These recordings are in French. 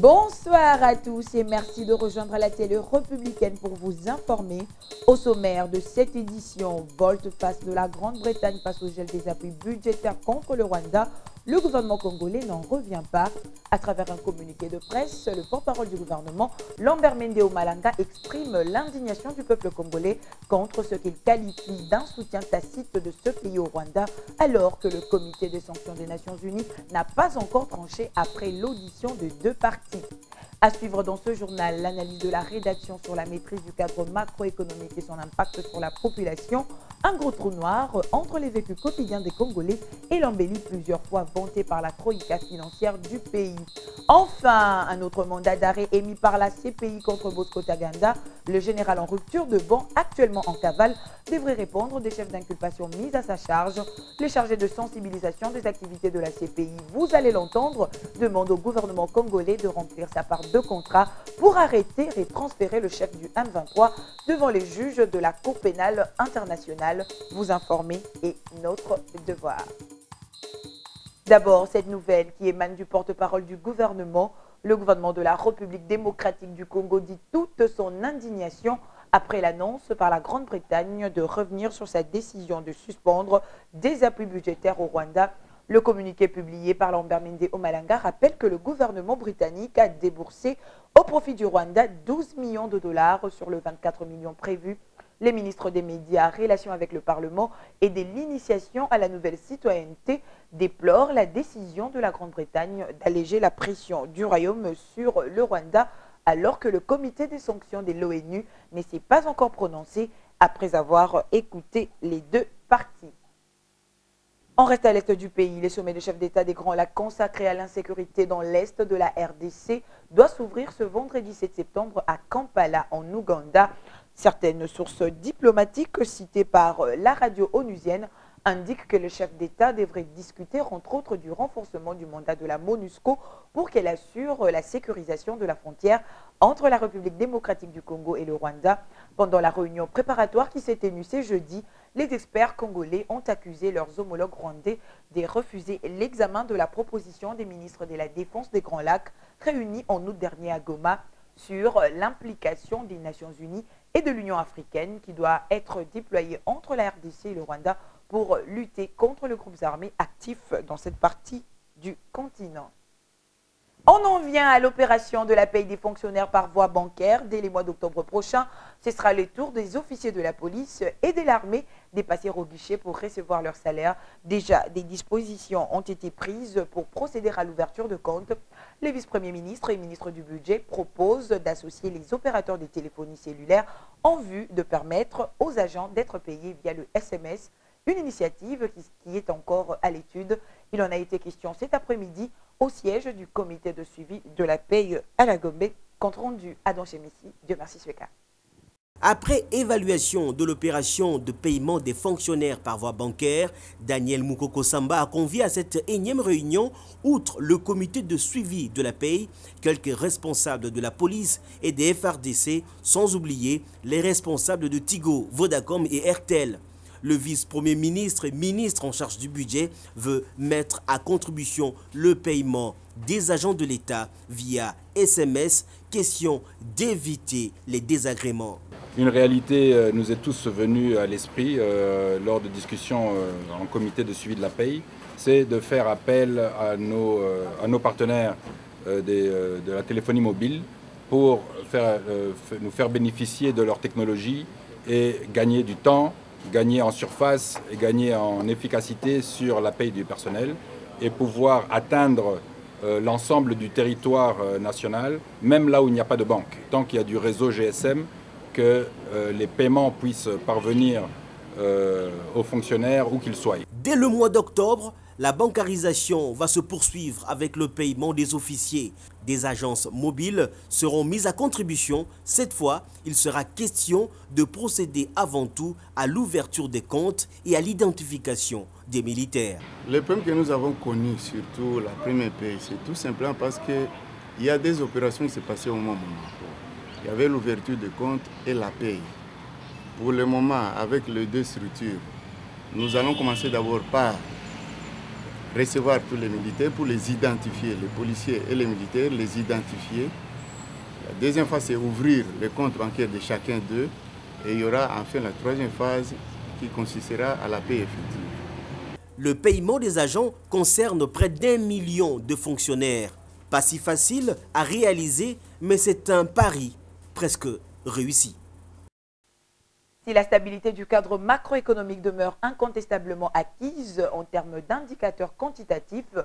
Bonsoir à tous et merci de rejoindre la télé républicaine pour vous informer. Au sommaire de cette édition, volte-face de la Grande-Bretagne face au gel des appuis budgétaires contre le Rwanda. Le gouvernement congolais n'en revient pas. À travers un communiqué de presse, le porte-parole du gouvernement, Lambert Mende Omalanga, exprime l'indignation du peuple congolais contre ce qu'il qualifie d'un soutien tacite de ce pays au Rwanda, alors que le comité des sanctions des Nations Unies n'a pas encore tranché après l'audition de deux parties. À suivre dans ce journal, l'analyse de la rédaction sur la maîtrise du cadre macroéconomique et son impact sur la population, un gros trou noir entre les vécus quotidiens des Congolais et l'embellie plusieurs fois vantée par la troïka financière du pays. Enfin, un autre mandat d'arrêt émis par la CPI contre Bosco Ntaganda, le général en rupture de banc actuellement en cavale, devrait répondre des chefs d'inculpation mis à sa charge. Les chargés de sensibilisation des activités de la CPI, vous allez l'entendre, demandent au gouvernement congolais de remplir sa part de contrat pour arrêter et transférer le chef du M23 devant les juges de la Cour pénale internationale. Vous informer est notre devoir. D'abord, cette nouvelle qui émane du porte-parole du gouvernement. Le gouvernement de la République démocratique du Congo dit toute son indignation après l'annonce par la Grande-Bretagne de revenir sur sa décision de suspendre des appuis budgétaires au Rwanda. Le communiqué publié par Lambert Mende Omalanga rappelle que le gouvernement britannique a déboursé au profit du Rwanda 12 millions de dollars sur le 24 millions prévus. Les ministres des médias, relations avec le Parlement et de l'initiation à la nouvelle citoyenneté déplorent la décision de la Grande-Bretagne d'alléger la pression du Royaume sur le Rwanda alors que le comité des sanctions de l'ONU ne s'est pas encore prononcé après avoir écouté les deux parties. On reste à l'est du pays. Les sommets des chefs d'État des Grands Lacs consacrés à l'insécurité dans l'est de la RDC doit s'ouvrir ce vendredi 7 septembre à Kampala, en Ouganda. Certaines sources diplomatiques citées par la radio onusienne indiquent que le chef d'État devrait discuter entre autres du renforcement du mandat de la MONUSCO pour qu'elle assure la sécurisation de la frontière entre la République démocratique du Congo et le Rwanda. Pendant la réunion préparatoire qui s'est tenue ce jeudi, les experts congolais ont accusé leurs homologues rwandais de refuser l'examen de la proposition des ministres de la Défense des Grands Lacs réunis en août dernier à Goma sur l'implication des Nations Unies et de l'Union africaine qui doit être déployée entre la RDC et le Rwanda pour lutter contre les groupes armés actifs dans cette partie du continent. On en vient à l'opération de la paie des fonctionnaires par voie bancaire. Dès les mois d'octobre prochain, ce sera le tour des officiers de la police et de l'armée de passer au guichet pour recevoir leur salaire. Déjà, des dispositions ont été prises pour procéder à l'ouverture de comptes. Les vice-premiers ministres et ministres du budget proposent d'associer les opérateurs de téléphonie cellulaire en vue de permettre aux agents d'être payés via le SMS. Une initiative qui est encore à l'étude. Il en a été question cet après-midi au siège du comité de suivi de la paye à la Gombe, compte rendu à Don Chemessi. Dieu merci Sweka. Après évaluation de l'opération de paiement des fonctionnaires par voie bancaire, Daniel Moukoko Samba a convié à cette énième réunion, outre le comité de suivi de la paye, quelques responsables de la police et des FRDC, sans oublier les responsables de Tigo, Vodacom et Airtel. Le vice-premier ministre et ministre en charge du budget veut mettre à contribution le paiement des agents de l'État via SMS, question d'éviter les désagréments. Une réalité nous est tous venue à l'esprit lors de discussions en comité de suivi de la paye, c'est de faire appel à nos partenaires de la téléphonie mobile pour nous faire bénéficier de leur technologie et gagner du temps, gagner en surface et gagner en efficacité sur la paye du personnel et pouvoir atteindre l'ensemble du territoire national, même là où il n'y a pas de banque. Tant qu'il y a du réseau GSM, que les paiements puissent parvenir aux fonctionnaires où qu'ils soient. Dès le mois d'octobre, la bancarisation va se poursuivre avec le paiement des officiers. Des agences mobiles seront mises à contribution. Cette fois, il sera question de procéder avant tout à l'ouverture des comptes et à l'identification des militaires. Le problème que nous avons connu, surtout la première paie, c'est tout simplement parce qu'il y a des opérations qui se passaient au moment. Il y avait l'ouverture des comptes et la paie. Pour le moment, avec les deux structures, nous allons commencer d'abord par recevoir tous les militaires pour les identifier, les policiers et les militaires, les identifier. La deuxième phase, c'est ouvrir les comptes bancaires de chacun d'eux. Et il y aura enfin la troisième phase qui consistera à la paie effective. Le paiement des agents concerne près d'1 million de fonctionnaires. Pas si facile à réaliser, mais c'est un pari presque réussi. Si la stabilité du cadre macroéconomique demeure incontestablement acquise en termes d'indicateurs quantitatifs,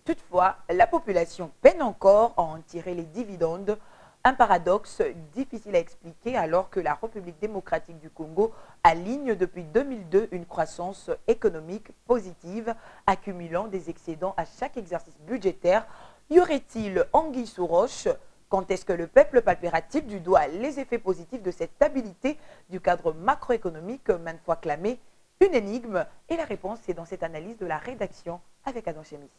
toutefois, la population peine encore à en tirer les dividendes. Un paradoxe difficile à expliquer alors que la République démocratique du Congo aligne depuis 2002 une croissance économique positive, accumulant des excédents à chaque exercice budgétaire. Y aurait-il anguille sous roche? Quand est-ce que le peuple palpera-t-il du doigt les effets positifs de cette stabilité du cadre macroéconomique maintes fois clamé? Une énigme, et la réponse est dans cette analyse de la rédaction avec Adam Chemissi.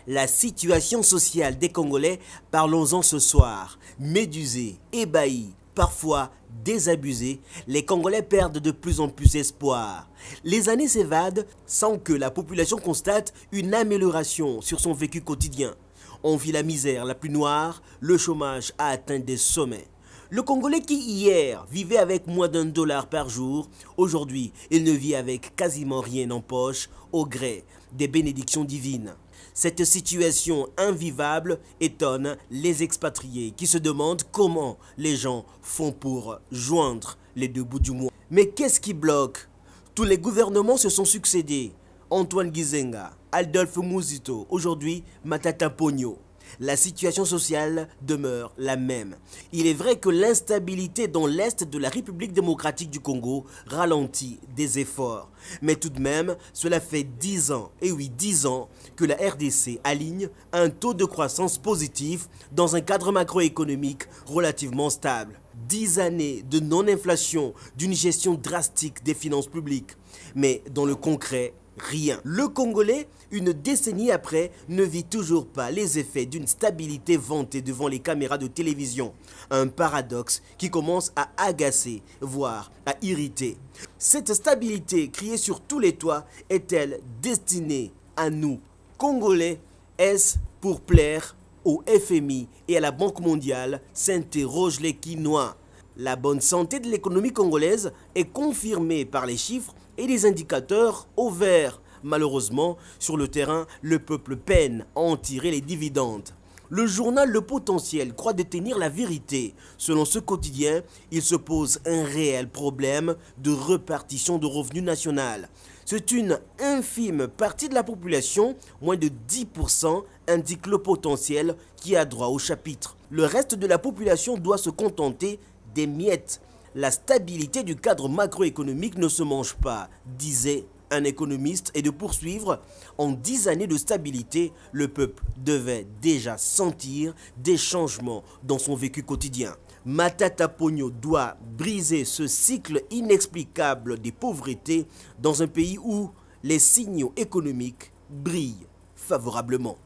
La situation sociale des Congolais, parlons-en ce soir. Médusés, ébahis, parfois désabusés, les Congolais perdent de plus en plus espoir. Les années s'évadent sans que la population constate une amélioration sur son vécu quotidien. On vit la misère la plus noire, le chômage a atteint des sommets. Le Congolais qui hier vivait avec moins d'$1 par jour, aujourd'hui il ne vit avec quasiment rien en poche au gré des bénédictions divines. Cette situation invivable étonne les expatriés qui se demandent comment les gens font pour joindre les deux bouts du mois. Mais qu'est-ce qui bloque? Tous les gouvernements se sont succédés. Antoine Gizenga, Adolphe Muzito, aujourd'hui Matata Ponyo. La situation sociale demeure la même. Il est vrai que l'instabilité dans l'est de la République démocratique du Congo ralentit des efforts. Mais tout de même, cela fait 10 ans, et oui 10 ans, que la RDC aligne un taux de croissance positif dans un cadre macroéconomique relativement stable. 10 années de non-inflation, d'une gestion drastique des finances publiques. Mais dans le concret, rien. Le Congolais, une décennie après, ne vit toujours pas les effets d'une stabilité vantée devant les caméras de télévision. Un paradoxe qui commence à agacer, voire à irriter. Cette stabilité criée sur tous les toits est-elle destinée à nous, Congolais? Est-ce pour plaire au FMI et à la Banque mondiale, s'interrogent les Quinois. La bonne santé de l'économie congolaise est confirmée par les chiffres et les indicateurs au vert. Malheureusement, sur le terrain, le peuple peine à en tirer les dividendes. Le journal Le Potentiel croit détenir la vérité. Selon ce quotidien, il se pose un réel problème de répartition de revenus national. C'est une infime partie de la population, moins de 10%, indique Le Potentiel, qui a droit au chapitre. Le reste de la population doit se contenter des miettes. La stabilité du cadre macroéconomique ne se mange pas, disait un économiste, et de poursuivre. En 10 années de stabilité, le peuple devait déjà sentir des changements dans son vécu quotidien. Matata Ponyo doit briser ce cycle inexplicable des pauvretés dans un pays où les signaux économiques brillent favorablement.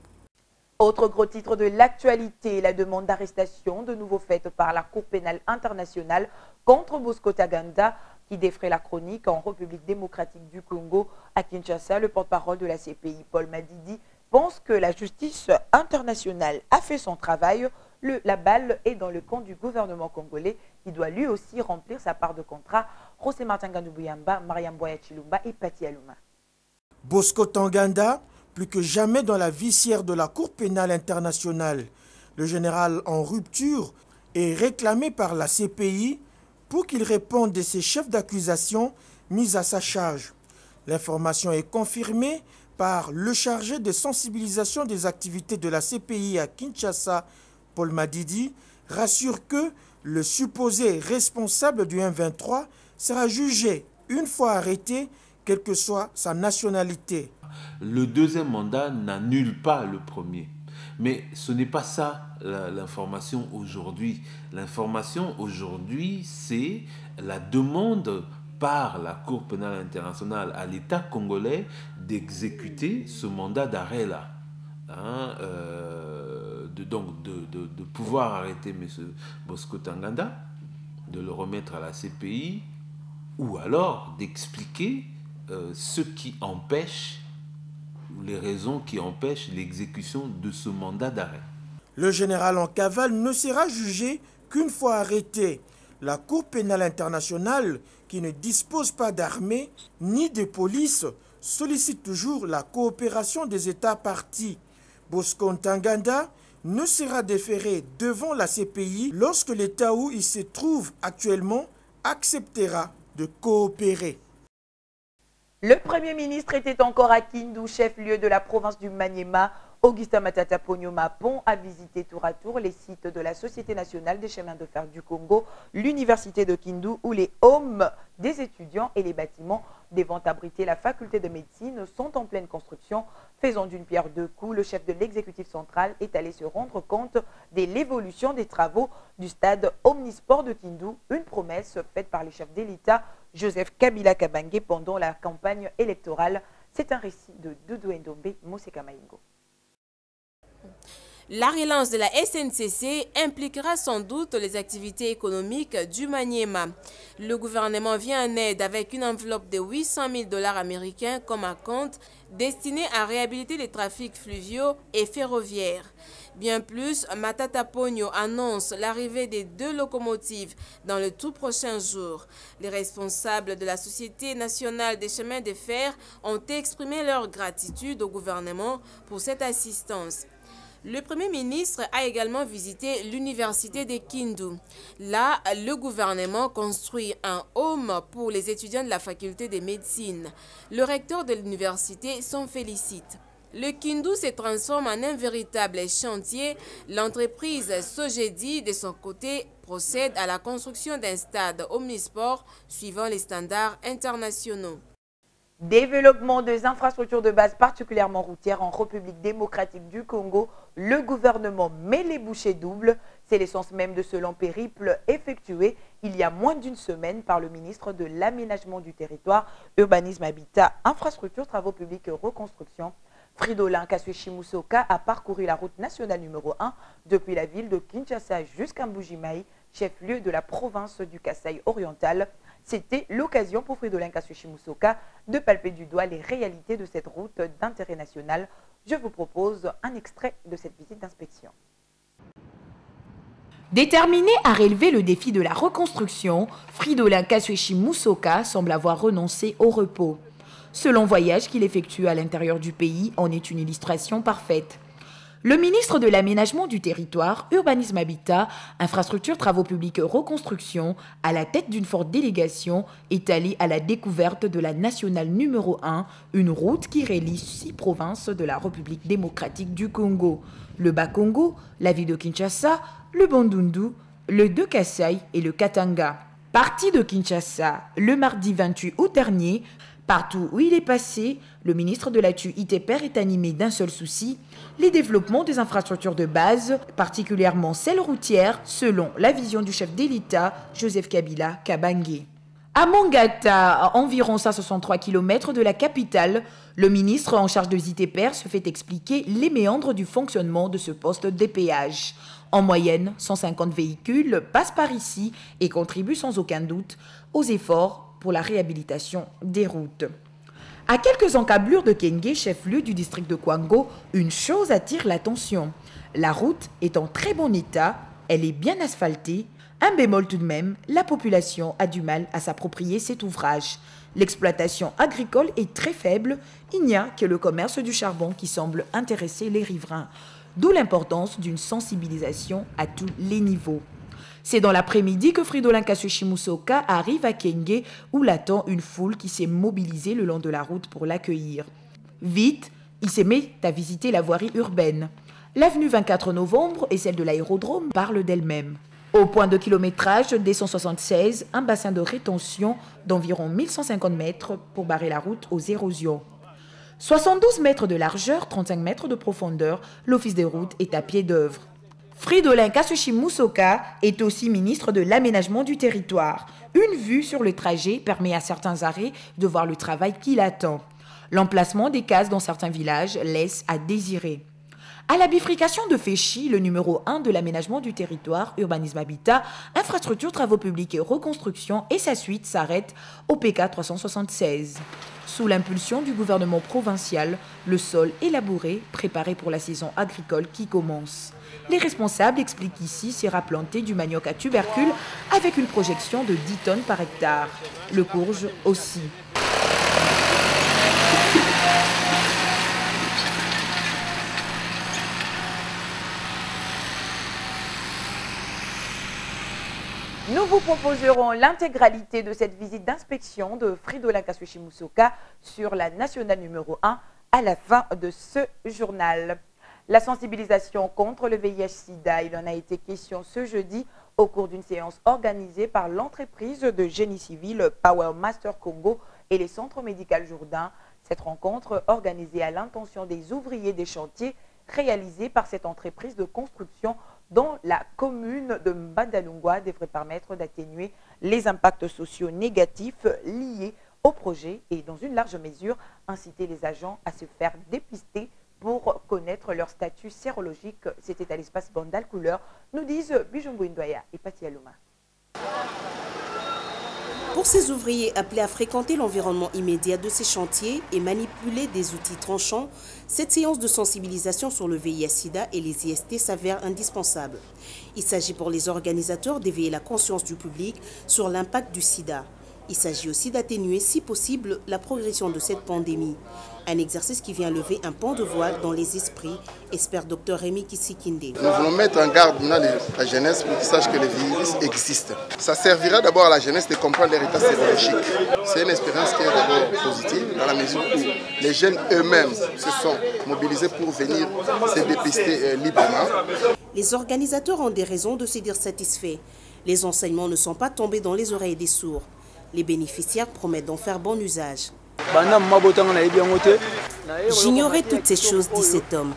Autre gros titre de l'actualité, la demande d'arrestation de nouveau faite par la Cour pénale internationale contre Bosco Ntaganda qui défraie la chronique en République démocratique du Congo à Kinshasa. Le porte-parole de la CPI, Paul Madidi, pense que la justice internationale a fait son travail. La balle est dans le camp du gouvernement congolais qui doit lui aussi remplir sa part de contrat. José Martin Gandou-Bouyamba, Mariam Boya Chilumba et Pati Alouma. Bosco Ntaganda, plus que jamais dans la visière de la Cour pénale internationale. Le général en rupture est réclamé par la CPI pour qu'il réponde de ses chefs d'accusation mis à sa charge. L'information est confirmée par le chargé de sensibilisation des activités de la CPI à Kinshasa, Paul Madidi, rassure que le supposé responsable du M23 sera jugé une fois arrêté, quelle que soit sa nationalité. Le deuxième mandat n'annule pas le premier. Mais ce n'est pas ça l'information aujourd'hui. L'information aujourd'hui, c'est la demande par la Cour pénale internationale à l'État congolais d'exécuter ce mandat d'arrêt-là. De pouvoir arrêter M. Bosco Ntaganda, de le remettre à la CPI, ou alors d'expliquer ce qui empêche les raisons qui empêchent l'exécution de ce mandat d'arrêt. Le général en cavale ne sera jugé qu'une fois arrêté. La Cour pénale internationale, qui ne dispose pas d'armée ni de police, sollicite toujours la coopération des États partis. Bosco Ntaganda ne sera déféré devant la CPI lorsque l'État où il se trouve actuellement acceptera de coopérer. Le Premier ministre était encore à Kindu, chef-lieu de la province du Maniema. Augustin Matata Ponyo Mapon a visité tour à tour les sites de la Société nationale des chemins de fer du Congo, l'université de Kindu, où les homes des étudiants et les bâtiments devant abriter la faculté de médecine sont en pleine construction. Faisant d'une pierre deux coups, le chef de l'exécutif central est allé se rendre compte de l'évolution des travaux du stade Omnisport de Kindu, une promesse faite par les chefs de l'État, Joseph Kabila Kabange, pendant la campagne électorale. C'est un récit de Doudou Ndombe, Moseka Maingo. La relance de la SNCC impliquera sans doute les activités économiques du Maniema. Le gouvernement vient en aide avec une enveloppe de 800 000 $ américains comme acompte destinée à réhabiliter les trafics fluviaux et ferroviaires. Bien plus, Matata Ponyo annonce l'arrivée des 2 locomotives dans le tout prochain jour. Les responsables de la Société nationale des chemins de fer ont exprimé leur gratitude au gouvernement pour cette assistance. Le Premier ministre a également visité l'université de Kindu. Là, le gouvernement construit un home pour les étudiants de la faculté de médecine. Le recteur de l'université s'en félicite. Le Kindu se transforme en un véritable chantier. L'entreprise Sogedi, de son côté, procède à la construction d'un stade omnisport suivant les standards internationaux. Développement des infrastructures de base particulièrement routières en République démocratique du Congo, le gouvernement met les bouchées doubles. C'est l'essence même de ce long périple effectué il y a moins d'une semaine par le ministre de l'Aménagement du Territoire, Urbanisme, Habitat, Infrastructures, Travaux publics et Reconstruction. Fridolin Kasweshi-Musoka a parcouru la route nationale numéro 1 depuis la ville de Kinshasa jusqu'à Mbujimaï, chef-lieu de la province du Kasaï oriental. C'était l'occasion pour Fridolin Kasweshi-Musoka de palper du doigt les réalités de cette route d'intérêt national. Je vous propose un extrait de cette visite d'inspection. Déterminé à relever le défi de la reconstruction, Fridolin Kasweshi-Musoka semble avoir renoncé au repos. Ce long voyage qu'il effectue à l'intérieur du pays en est une illustration parfaite. Le ministre de l'Aménagement du Territoire, Urbanisme, Habitat, Infrastructures, Travaux publics et Reconstruction, à la tête d'une forte délégation, est allé à la découverte de la nationale numéro 1, une route qui relie 6 provinces de la République démocratique du Congo. Le Bas-Congo, la ville de Kinshasa, le Bandundu, le Deux-Kasaï et le Katanga. Parti de Kinshasa le mardi 28 août dernier, partout où il est passé, le ministre de la TU-ITPR est animé d'un seul souci, les développements des infrastructures de base, particulièrement celles routières, selon la vision du chef de l'État, Joseph Kabila Kabange. À Mongata, à environ 163 km de la capitale, le ministre en charge de l'ITPR se fait expliquer les méandres du fonctionnement de ce poste de péage. En moyenne, 150 véhicules passent par ici et contribuent sans aucun doute aux efforts pour la réhabilitation des routes. À quelques encablures de Kenge, chef-lieu du district de Kwango, une chose attire l'attention. La route est en très bon état, elle est bien asphaltée. Un bémol tout de même, la population a du mal à s'approprier cet ouvrage. L'exploitation agricole est très faible, il n'y a que le commerce du charbon qui semble intéresser les riverains. D'où l'importance d'une sensibilisation à tous les niveaux. C'est dans l'après-midi que Fridolin Kasweshi-Musoka arrive à Kenge où l'attend une foule qui s'est mobilisée le long de la route pour l'accueillir. Vite, il se met à visiter la voirie urbaine. L'avenue 24 novembre et celle de l'aérodrome parlent d'elles-mêmes. Au point de kilométrage D176, un bassin de rétention d'environ 1150 mètres pour barrer la route aux érosions. 72 mètres de largeur, 35 mètres de profondeur, l'office des routes est à pied d'œuvre. Fridolin Kasweshi-Musoka est aussi ministre de l'Aménagement du Territoire. Une vue sur le trajet permet à certains arrêts de voir le travail qui l'attend. L'emplacement des cases dans certains villages laisse à désirer. À la bifurcation de Féchy, le numéro 1 de l'aménagement du territoire, urbanisme habitat, infrastructures, travaux publics et reconstruction et sa suite s'arrête au PK 376. Sous l'impulsion du gouvernement provincial, le sol est labouré, préparé pour la saison agricole qui commence. Les responsables expliquent ici sera planté du manioc à tubercules avec une projection de 10 tonnes par hectare. Le courge aussi. Nous vous proposerons l'intégralité de cette visite d'inspection de Fridolin Kasweshi Musoka sur la nationale numéro 1 à la fin de ce journal. La sensibilisation contre le VIH-Sida, il en a été question ce jeudi au cours d'une séance organisée par l'entreprise de génie civil Power Master Congo et les centres médicaux Jourdain. Cette rencontre organisée à l'intention des ouvriers des chantiers réalisés par cette entreprise de construction dans la commune de Mbandalungwa devrait permettre d'atténuer les impacts sociaux négatifs liés au projet et dans une large mesure inciter les agents à se faire dépister pour connaître leur statut sérologique. C'était à l'espace Bandal Couleur, nous disent Bijumbu Ndoya et Pati Aloma. Pour ces ouvriers appelés à fréquenter l'environnement immédiat de ces chantiers et manipuler des outils tranchants, cette séance de sensibilisation sur le VIH-Sida et les IST s'avère indispensable. Il s'agit pour les organisateurs d'éveiller la conscience du public sur l'impact du sida. Il s'agit aussi d'atténuer, si possible, la progression de cette pandémie. Un exercice qui vient lever un pan de voile dans les esprits, espère Dr Rémi Kissikinde. Nous voulons mettre en garde la jeunesse pour qu'ils sachent que le virus existe. Ça servira d'abord à la jeunesse de comprendre l'héritage sérologique. C'est une expérience qui est d'abord positive dans la mesure où les jeunes eux-mêmes se sont mobilisés pour venir se dépister librement. Les organisateurs ont des raisons de se dire satisfaits. Les enseignements ne sont pas tombés dans les oreilles des sourds. Les bénéficiaires promettent d'en faire bon usage. J'ignorais toutes ces choses, dit cet homme.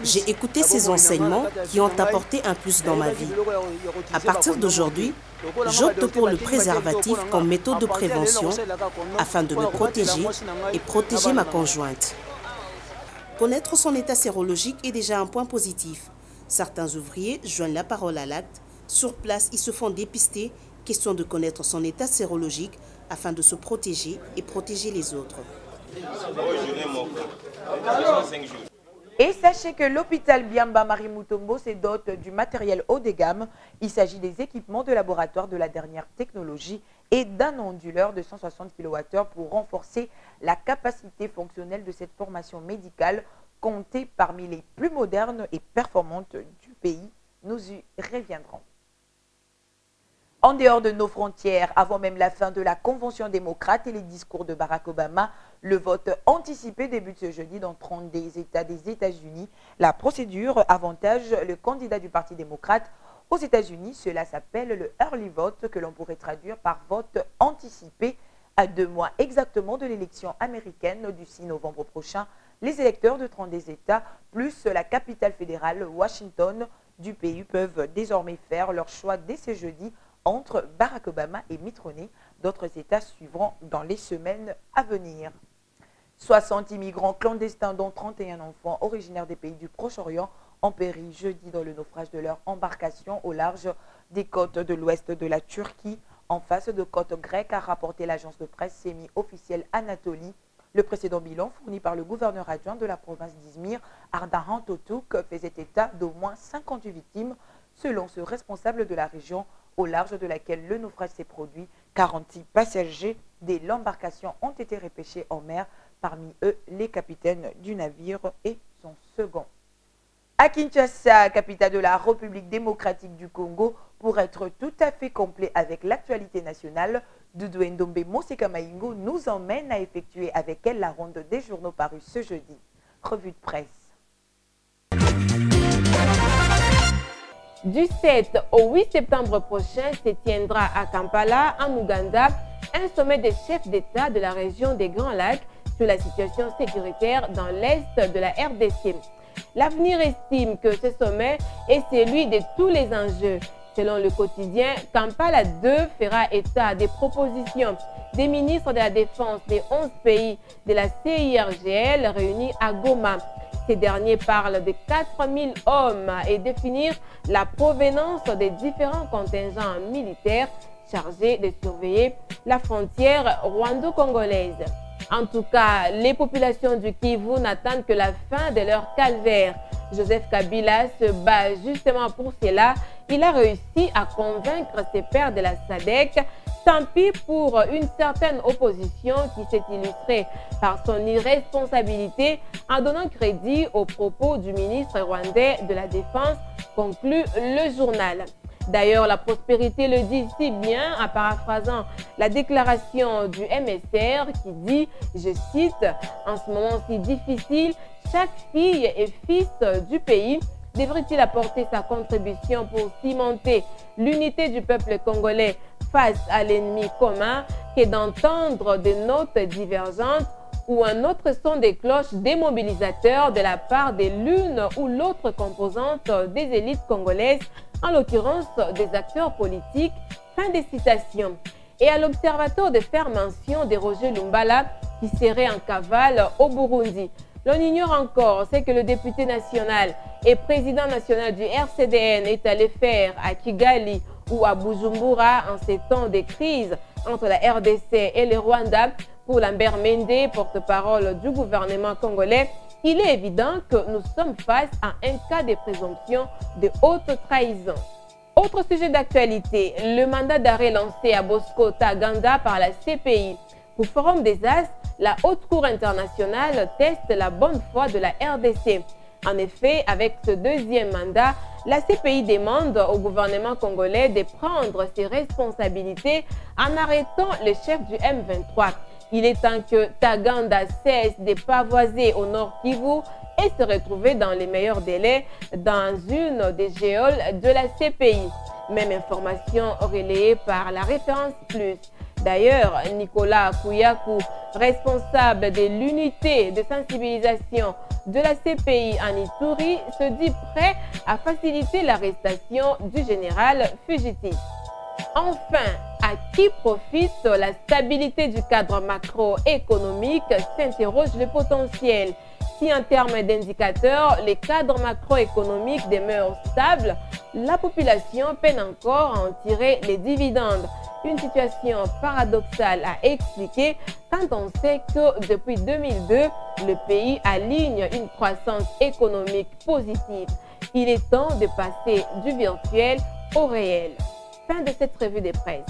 J'ai écouté ces enseignements qui ont apporté un plus dans ma vie. À partir d'aujourd'hui, j'opte pour le préservatif comme méthode de prévention afin de me protéger et protéger ma conjointe. Connaître son état sérologique est déjà un point positif. Certains ouvriers joignent la parole à l'acte. Sur place, ils se font dépister. Question de connaître son état sérologique afin de se protéger et protéger les autres. Et sachez que l'hôpital Biamba Marie Mutombo se dote du matériel haut de gamme. Il s'agit des équipements de laboratoire de la dernière technologie et d'un onduleur de 160 kWh pour renforcer la capacité fonctionnelle de cette formation médicale comptée parmi les plus modernes et performantes du pays. Nous y reviendrons. En dehors de nos frontières, avant même la fin de la Convention démocrate et les discours de Barack Obama, le vote anticipé débute ce jeudi dans 30 des États des États-Unis. La procédure avantage le candidat du Parti démocrate. Aux États-Unis, cela s'appelle le early vote, que l'on pourrait traduire par vote anticipé. À 2 mois exactement de l'élection américaine du 6 novembre prochain, les électeurs de 30 des États, plus la capitale fédérale, Washington, du pays, peuvent désormais faire leur choix dès ce jeudi entre Barack Obama et Mitt Romney. D'autres États suivront dans les semaines à venir. 60 immigrants clandestins, dont 31 enfants originaires des pays du Proche-Orient, ont péri jeudi dans le naufrage de leur embarcation au large des côtes de l'ouest de la Turquie, en face de côtes grecques, a rapporté l'agence de presse semi-officielle Anatolie. Le précédent bilan fourni par le gouverneur adjoint de la province d'Izmir, Ardahan Totuk, faisait état d'au moins 58 victimes, selon ce responsable de la région au large de laquelle le naufrage s'est produit. 40 passagers de l'embarcation ont été repêchés en mer, parmi eux les capitaines du navire et son second. À Kinshasa, capitale de la République démocratique du Congo, pour être tout à fait complet avec l'actualité nationale, Doudou Ndombe Moseka Maingo nous emmène à effectuer avec elle la ronde des journaux parus ce jeudi. Revue de presse. Du 7 au 8 septembre prochain se tiendra à Kampala, en Ouganda, un sommet des chefs d'État de la région des Grands Lacs sur la situation sécuritaire dans l'est de la RDC. L'avenir estime que ce sommet est celui de tous les enjeux. Selon le quotidien, Kampala 2 fera état des propositions des ministres de la Défense des 11 pays de la CIRGL réunis à Goma. Ces derniers parlent de 4000 hommes et définir la provenance des différents contingents militaires chargés de surveiller la frontière rwando-congolaise. En tout cas, les populations du Kivu n'attendent que la fin de leur calvaire. Joseph Kabila se bat justement pour cela. Il a réussi à convaincre ses pairs de la SADC. Tant pis pour une certaine opposition qui s'est illustrée par son irresponsabilité en donnant crédit aux propos du ministre rwandais de la Défense, conclut le journal. D'ailleurs, la prospérité le dit si bien en paraphrasant la déclaration du MSR qui dit, je cite, « En ce moment si difficile, chaque fille et fils du pays devrait-il apporter sa contribution pour cimenter l'unité du peuple congolais face à l'ennemi commun que d'entendre des notes divergentes ou un autre son des cloches démobilisateurs de la part de l'une ou l'autre composante des élites congolaises, en l'occurrence des acteurs politiques. » Fin de citation. Et à l'observateur de faire mention de Roger Lumbala qui serait en cavale au Burundi. L'on ignore encore ce que le député national et président national du RCDN est allé faire à Kigali ou à Bujumbura en ces temps de crise entre la RDC et le Rwanda. Pour Lambert Mende, porte-parole du gouvernement congolais, il est évident que nous sommes face à un cas de présomption de haute trahison. Autre sujet d'actualité, le mandat d'arrêt lancé à Bosco Ntaganda par la CPI. Pour Forum des As, la Haute Cour internationale teste la bonne foi de la RDC. En effet, avec ce deuxième mandat, la CPI demande au gouvernement congolais de prendre ses responsabilités en arrêtant le chef du M23. Il est temps que Ntaganda cesse de pavoiser au Nord Kivu et se retrouver dans les meilleurs délais dans une des géoles de la CPI. Même information relayée par la Référence Plus. D'ailleurs, Nicolas Kouyakou, responsable de l'unité de sensibilisation de la CPI en Ituri, se dit prêt à faciliter l'arrestation du général fugitif. Enfin, à qui profite la stabilité du cadre macroéconomique, s'interroge le potentiel. Si en termes d'indicateurs, les cadres macroéconomiques demeurent stables, la population peine encore à en tirer les dividendes. Une situation paradoxale à expliquer quand on sait que depuis 2002, le pays aligne une croissance économique positive. Il est temps de passer du virtuel au réel. Fin de cette revue des presse.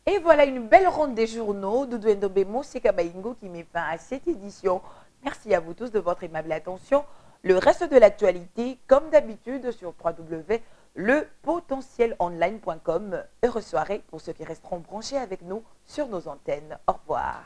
Et voilà une belle ronde des journaux. Doudou Ndombe Mosika Bayingo qui met fin à cette édition. Merci à vous tous de votre aimable attention. Le reste de l'actualité, comme d'habitude, sur www.lepotentielonline.com. Heureuse soirée pour ceux qui resteront branchés avec nous sur nos antennes. Au revoir.